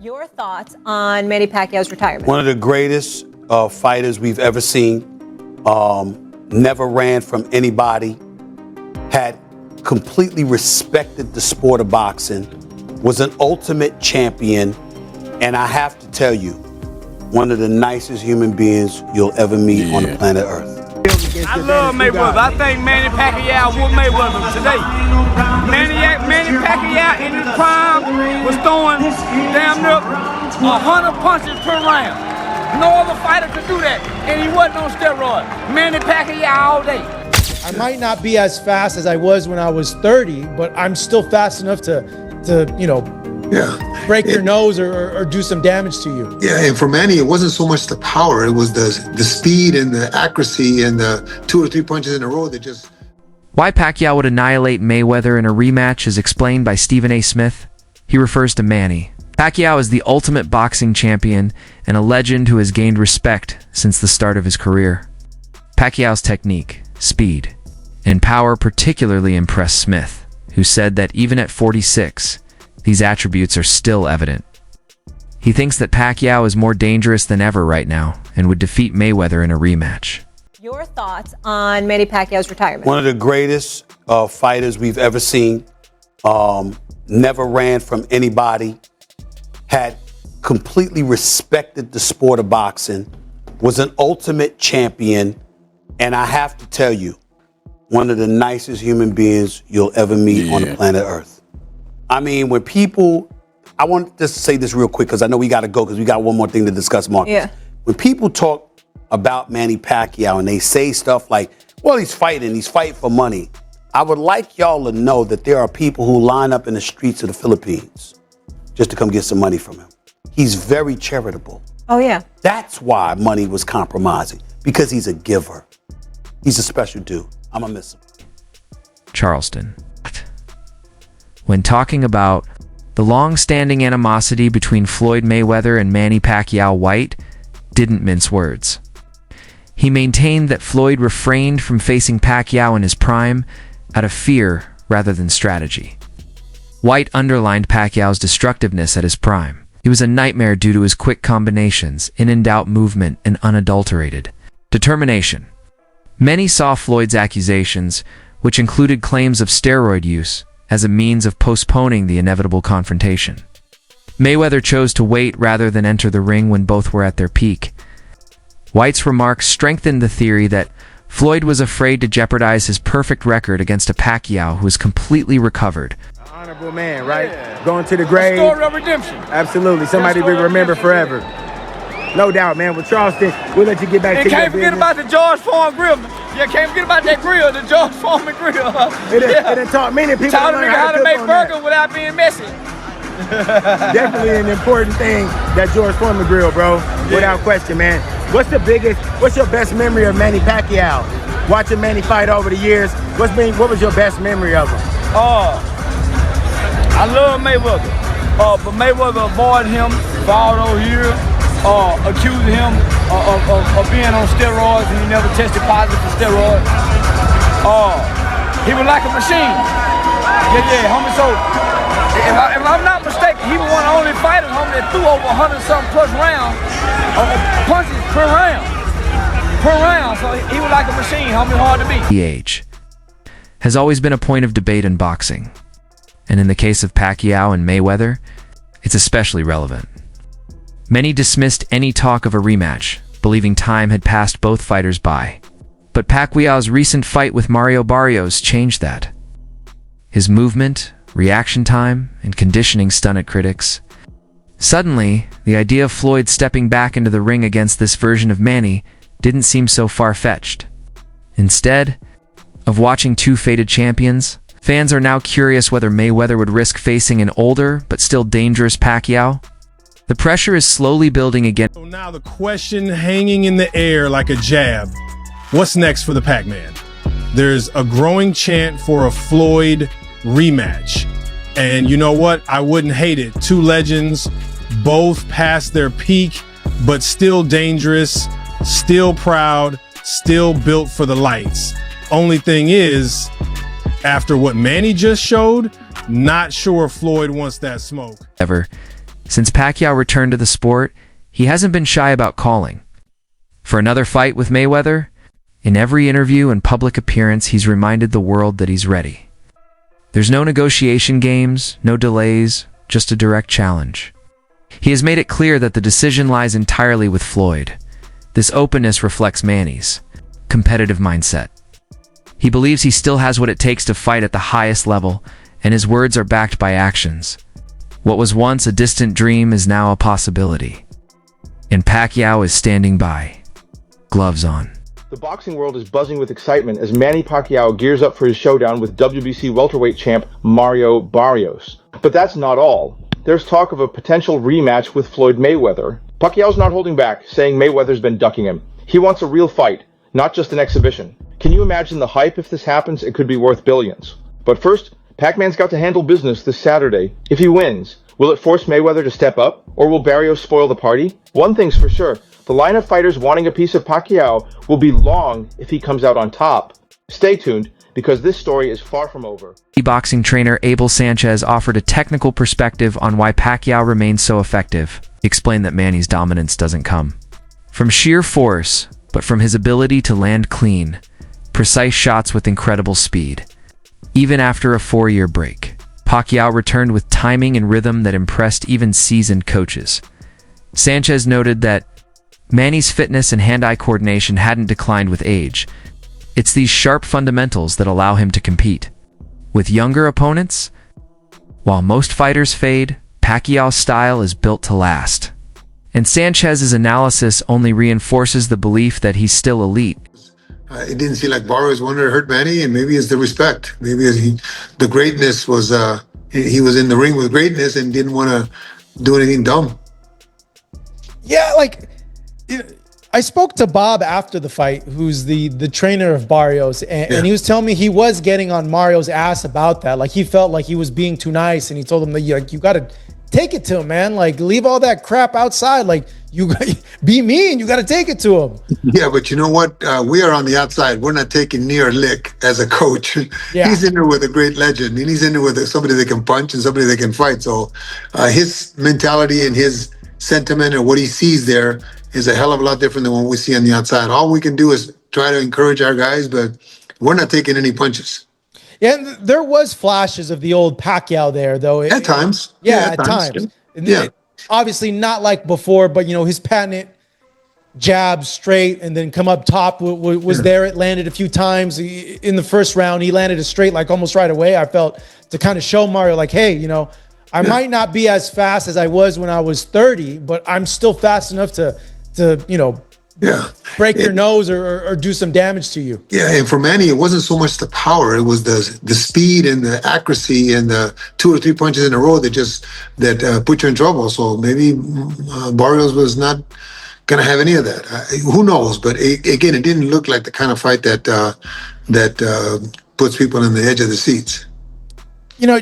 Your thoughts on Manny Pacquiao's retirement? One of the greatest fighters we've ever seen. Never ran from anybody. Had completely respected the sport of boxing. Was an ultimate champion. And I have to tell you, one of the nicest human beings you'll ever meet on the planet Earth. I love Mayweather. I think Manny Pacquiao won Mayweather today. Manny Pacquiao in his prime was throwing damn near 100 punches per round. No other fighter could do that, and he wasn't on steroids. Manny Pacquiao all day. I might not be as fast as I was when I was 30, but I'm still fast enough to break your nose or do some damage to you. Yeah, and for Manny, it wasn't so much the power, it was the speed and the accuracy and the 2 or 3 punches in a row that just... Why Pacquiao would annihilate Mayweather in a rematch is explained by Stephen A. Smith. He refers to Manny. Pacquiao is the ultimate boxing champion and a legend who has gained respect since the start of his career. Pacquiao's technique, speed, and power particularly impressed Smith, who said that even at 46, these attributes are still evident. He thinks that Pacquiao is more dangerous than ever right now and would defeat Mayweather in a rematch. Your thoughts on Manny Pacquiao's retirement? One of the greatest fighters we've ever seen. Never ran from anybody. Had completely respected the sport of boxing. Was an ultimate champion. And I have to tell you, one of the nicest human beings you'll ever meet on the planet Earth. I mean, when people, I want to say this real quick because I know we got to go because we got one more thing to discuss, Marcus. Yeah. When people talk about Manny Pacquiao and they say stuff like, well, he's fighting for money. I would like y'all to know that there are people who line up in the streets of the Philippines just to come get some money from him. He's very charitable. Oh, yeah. That's why money was compromising, because he's a giver. He's a special dude. I'm gonna miss him. Charleston. When talking about the long-standing animosity between Floyd Mayweather and Manny Pacquiao, White didn't mince words. He maintained that Floyd refrained from facing Pacquiao in his prime out of fear rather than strategy. White underlined Pacquiao's destructiveness at his prime. He was a nightmare due to his quick combinations, in-and-out movement, and unadulterated determination. Many saw Floyd's accusations, which included claims of steroid use, as a means of postponing the inevitable confrontation. Mayweather chose to wait rather than enter the ring when both were at their peak. White's remarks strengthened the theory that Floyd was afraid to jeopardize his perfect record against a Pacquiao who was completely recovered. Honorable man, right? Yeah. Going to the grave. Story of redemption. Absolutely. Somebody we remember forever. No doubt, man. With Charleston, we'll let you get back to your business. And can't forget about the George Foreman grill. Yeah, can't forget about that grill, the George Foreman grill. It taught many people taught them how to make burgers without being messy. Definitely an important thing, that George Foreman grill, bro. Without question, man. What's your best memory of Manny Pacquiao? Watching Manny fight over the years, what was your best memory of him? I love Mayweather. But Mayweather avoided him for all those years, accusing him of being on steroids, and he never tested positive for steroids. He was like a machine. Yeah, homie. So if I'm not mistaken, he was one of the only fighters, homie, that threw over 100-something plus rounds, punches per round. So he was like a machine, homie, hard to beat. The age has always been a point of debate in boxing, and in the case of Pacquiao and Mayweather, it's especially relevant. Many dismissed any talk of a rematch, believing time had passed both fighters by. But Pacquiao's recent fight with Mario Barrios changed that. His movement, reaction time, and conditioning stunned critics. Suddenly, the idea of Floyd stepping back into the ring against this version of Manny didn't seem so far-fetched. Instead of watching two faded champions, fans are now curious whether Mayweather would risk facing an older but still dangerous Pacquiao. The pressure is slowly building again. So now the question hanging in the air like a jab, what's next for the Pac-Man? There's a growing chant for a Floyd rematch. And you know what? I wouldn't hate it. Two legends, both past their peak, but still dangerous, still proud, still built for the lights. Only thing is, after what Manny just showed, not sure Floyd wants that smoke. However, Since Pacquiao returned to the sport, he hasn't been shy about calling for another fight with Mayweather. In every interview and public appearance, he's reminded the world that he's ready. There's no negotiation games, no delays, just a direct challenge. He has made it clear that the decision lies entirely with Floyd. This openness reflects Manny's competitive mindset. He believes he still has what it takes to fight at the highest level, and his words are backed by actions. What was once a distant dream is now a possibility. And Pacquiao is standing by, gloves on. The boxing world is buzzing with excitement as Manny Pacquiao gears up for his showdown with WBC welterweight champ Mario Barrios. But that's not all. There's talk of a potential rematch with Floyd Mayweather. Pacquiao's not holding back, saying Mayweather's been ducking him. He wants a real fight, not just an exhibition. Can you imagine the hype if this happens? It could be worth billions. But first, Pac-Man's got to handle business this Saturday. If he wins, will it force Mayweather to step up, or will Barrios spoil the party? One thing's for sure, the line of fighters wanting a piece of Pacquiao will be long if he comes out on top. Stay tuned, because this story is far from over. Boxing trainer Abel Sanchez offered a technical perspective on why Pacquiao remains so effective. He explained that Manny's dominance doesn't come from sheer force, but from his ability to land clean, precise shots with incredible speed. Even after a 4-year break, Pacquiao returned with timing and rhythm that impressed even seasoned coaches. Sanchez noted that Manny's fitness and hand-eye coordination hadn't declined with age. It's these sharp fundamentals that allow him to compete with younger opponents. While most fighters fade, Pacquiao's style is built to last. And Sanchez's analysis only reinforces the belief that he's still elite. It didn't seem like Barrios wanted to hurt Manny, and maybe it's the respect. Maybe the greatness was, he was in the ring with greatness and didn't want to do anything dumb. Yeah, like, I spoke to Bob after the fight, who's the trainer of Barrios, and he was telling me he was getting on Mario's ass about that. Like, he felt like he was being too nice, and he told him that you got to take it to him, man. Like, leave all that crap outside. Like, you be mean. You got to take it to him. Yeah, but you know what? We are on the outside. We're not taking near a lick as a coach. Yeah. He's in there with a great legend, and he's in there with somebody that can punch and somebody that can fight. So his mentality and his sentiment and what he sees there is a hell of a lot different than what we see on the outside. All we can do is try to encourage our guys, but we're not taking any punches. Yeah, and there was flashes of the old Pacquiao there, though. At times. Yeah, at times. Yeah. Obviously not like before, but, his patent jab straight and then come up top was there. It landed a few times. In the first round, he landed a straight like almost right away. I felt to kind of show Mario like, hey, I might not be as fast as I was when I was 30, but I'm still fast enough to break your nose or do some damage to you. Yeah, and for Manny, it wasn't so much the power; it was the speed and the accuracy and the 2 or 3 punches in a row that put you in trouble. So maybe Barrios was not going to have any of that. Who knows? But again, it didn't look like the kind of fight that puts people on the edge of the seats.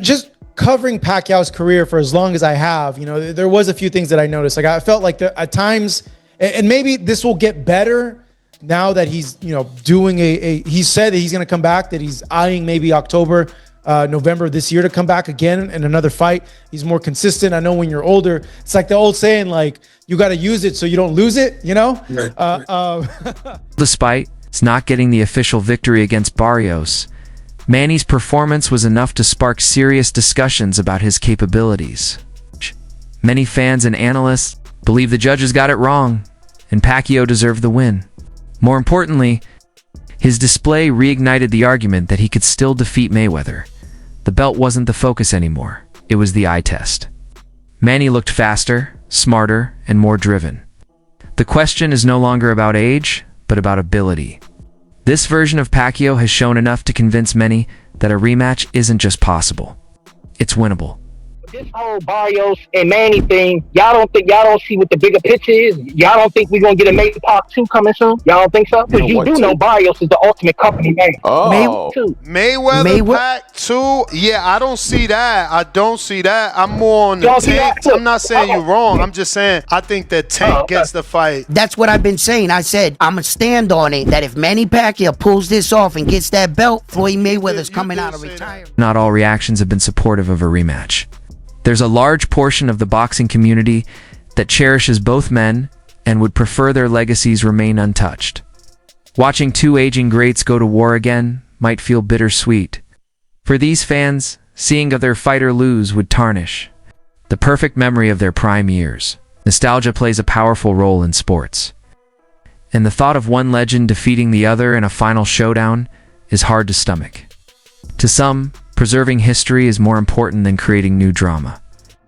Just covering Pacquiao's career for as long as I have, there was a few things that I noticed. Like, I felt like at times, and maybe this will get better now that he's, doing he said that he's going to come back, that he's eyeing maybe October, November this year to come back again in another fight. He's more consistent. I know when you're older, it's like the old saying, like, you got to use it so you don't lose it, Right. Despite not getting the official victory against Barrios, Manny's performance was enough to spark serious discussions about his capabilities. Many fans and analysts believe the judges got it wrong, and Pacquiao deserved the win. More importantly, his display reignited the argument that he could still defeat Mayweather. The belt wasn't the focus anymore. It was the eye test. Manny looked faster, smarter, and more driven. The question is no longer about age, but about ability. This version of Pacquiao has shown enough to convince many that a rematch isn't just possible. It's winnable. This whole Barrios and Manny thing, y'all don't see what the bigger picture is? Y'all don't think we're going to get a Mayweather Part 2 coming soon? Y'all don't think so? Because you do know Barrios is the ultimate company man. Oh. Mayweather Pac 2? Yeah, I don't see that. I'm more on the Tank. I'm not saying you're wrong. I'm just saying I think that Tank gets the fight. That's what I've been saying. I said I'm going to stand on it that if Manny Pacquiao pulls this off and gets that belt, Floyd Mayweather's coming out of retirement. Not all reactions have been supportive of a rematch. There's a large portion of the boxing community that cherishes both men and would prefer their legacies remain untouched. Watching two aging greats go to war again might feel bittersweet. For these fans, seeing their fighter lose would tarnish the perfect memory of their prime years. Nostalgia plays a powerful role in sports, and the thought of one legend defeating the other in a final showdown is hard to stomach. To some, preserving history is more important than creating new drama.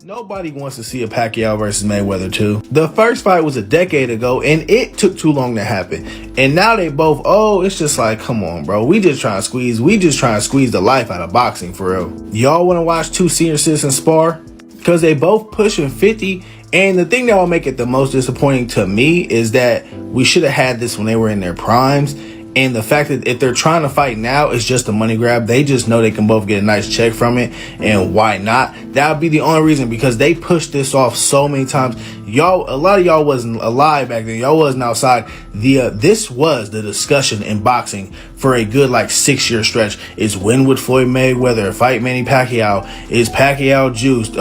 Nobody wants to see a Pacquiao versus Mayweather 2. The first fight was a decade ago, and it took too long to happen. And now they both, it's just like, come on, bro. We just trying to squeeze the life out of boxing, for real. Y'all want to watch two senior citizens spar? Because they both pushing 50. And the thing that will make it the most disappointing to me is that we should have had this when they were in their primes. And the fact that if they're trying to fight now, it's just a money grab. They just know they can both get a nice check from it. And why not? That would be the only reason, because they pushed this off so many times. A lot of y'all wasn't alive back then. Y'all wasn't outside. This was the discussion in boxing for a good 6-year stretch. Is when would Floyd Mayweather fight Manny Pacquiao? Is Pacquiao juiced?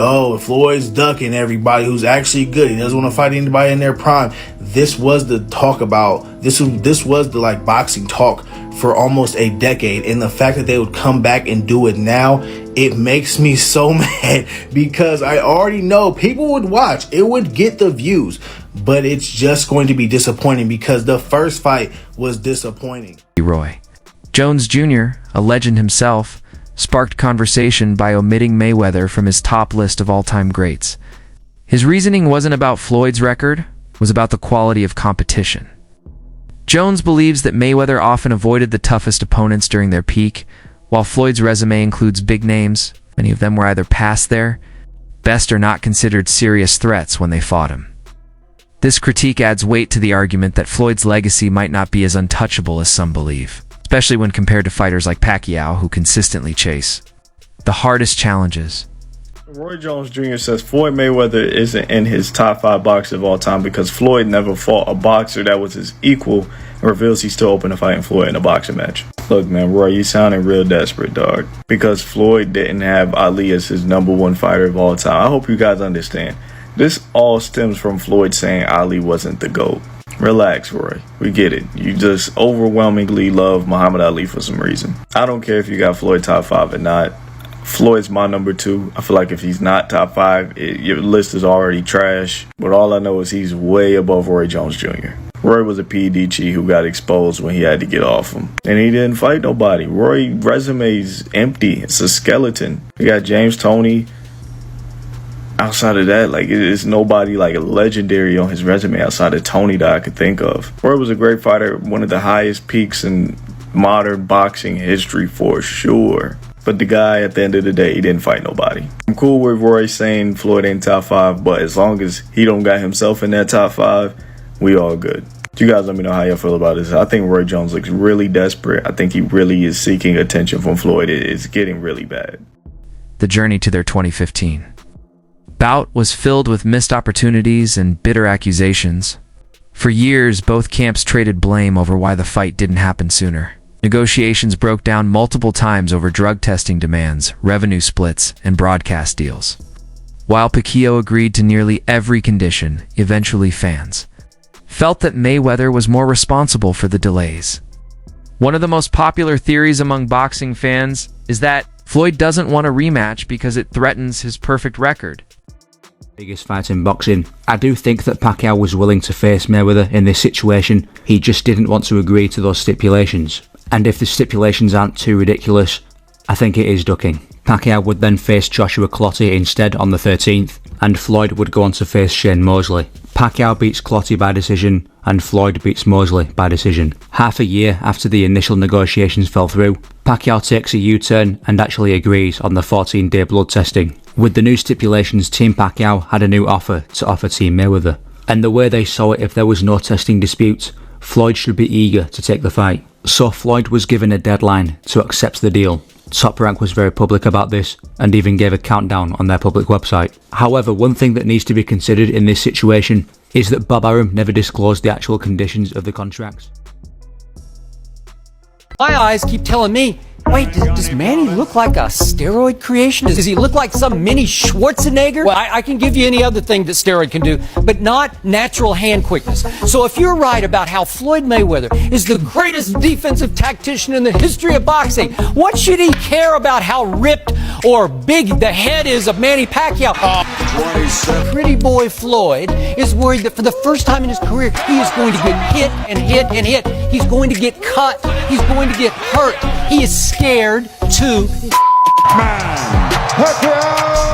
Floyd's ducking everybody who's actually good. He doesn't want to fight anybody in their prime. This was the talk about. This was the boxing talk for almost a decade, and the fact that they would come back and do it now, it makes me so mad, because I already know people would watch. It would get the views, but it's just going to be disappointing because the first fight was disappointing. Roy Jones Jr., a legend himself, sparked conversation by omitting Mayweather from his top list of all-time greats. His reasoning wasn't about Floyd's record, it was about the quality of competition. Jones believes that Mayweather often avoided the toughest opponents during their peak, while Floyd's resume includes big names. Many of them were either past their best or not considered serious threats when they fought him. This critique adds weight to the argument that Floyd's legacy might not be as untouchable as some believe, especially when compared to fighters like Pacquiao, who consistently chase the hardest challenges. Roy Jones Jr. says Floyd Mayweather isn't in his top 5 boxers of all time because Floyd never fought a boxer that was his equal, and reveals he's still open to fighting Floyd in a boxing match. Look, man, Roy, you sounding real desperate, dog. Because Floyd didn't have Ali as his #1 fighter of all time. I hope you guys understand. This all stems from Floyd saying Ali wasn't the GOAT. Relax, Roy. We get it. You just overwhelmingly love Muhammad Ali for some reason. I don't care if you got Floyd top 5 or not. Floyd's my #2. I feel like if he's not top 5, your list is already trash. But all I know is he's way above Roy Jones Jr. Roy was a PDG who got exposed when he had to get off him. And he didn't fight nobody. Roy's resume's empty. It's a skeleton. We got James Toney. Outside of that, it's nobody legendary on his resume outside of Toney that I could think of. Roy was a great fighter, one of the highest peaks in modern boxing history for sure. But the guy, at the end of the day, he didn't fight nobody. I'm cool with Roy saying Floyd ain't top 5, but as long as he don't got himself in that top 5, we all good. You guys let me know how y'all feel about this. I think Roy Jones looks really desperate. I think he really is seeking attention from Floyd. It's getting really bad. The journey to their 2015 bout was filled with missed opportunities and bitter accusations. For years, both camps traded blame over why the fight didn't happen sooner. Negotiations broke down multiple times over drug testing demands, revenue splits, and broadcast deals. While Pacquiao agreed to nearly every condition, eventually fans felt that Mayweather was more responsible for the delays. One of the most popular theories among boxing fans is that Floyd doesn't want a rematch because it threatens his perfect record. Biggest fight in boxing. I do think that Pacquiao was willing to face Mayweather in this situation. He just didn't want to agree to those stipulations. And if the stipulations aren't too ridiculous, I think it is ducking. Pacquiao would then face Joshua Clottey instead on the 13th, and Floyd would go on to face Shane Mosley. Pacquiao beats Clottey by decision, and Floyd beats Mosley by decision. Half a year after the initial negotiations fell through, Pacquiao takes a U-turn and actually agrees on the 14-day blood testing. With the new stipulations, Team Pacquiao had a new offer to offer Team Mayweather. And the way they saw it, if there was no testing dispute, Floyd should be eager to take the fight. So Floyd was given a deadline to accept the deal. Top Rank was very public about this and even gave a countdown on their public website. However, one thing that needs to be considered in this situation is that Bob Arum never disclosed the actual conditions of the contracts. My eyes keep telling me Wait, does Manny look like a steroid creation? Does he look like some mini Schwarzenegger? Well, I can give you any other thing that steroid can do, but not natural hand quickness. So if you're right about how Floyd Mayweather is the greatest defensive tactician in the history of boxing, what should he care about how ripped or big the head is of Manny Pacquiao? Pretty boy Floyd is worried that for the first time in his career, he is going to get hit and hit and hit. He's going to get cut. He's going to get hurt. He is scared to Pacquiao!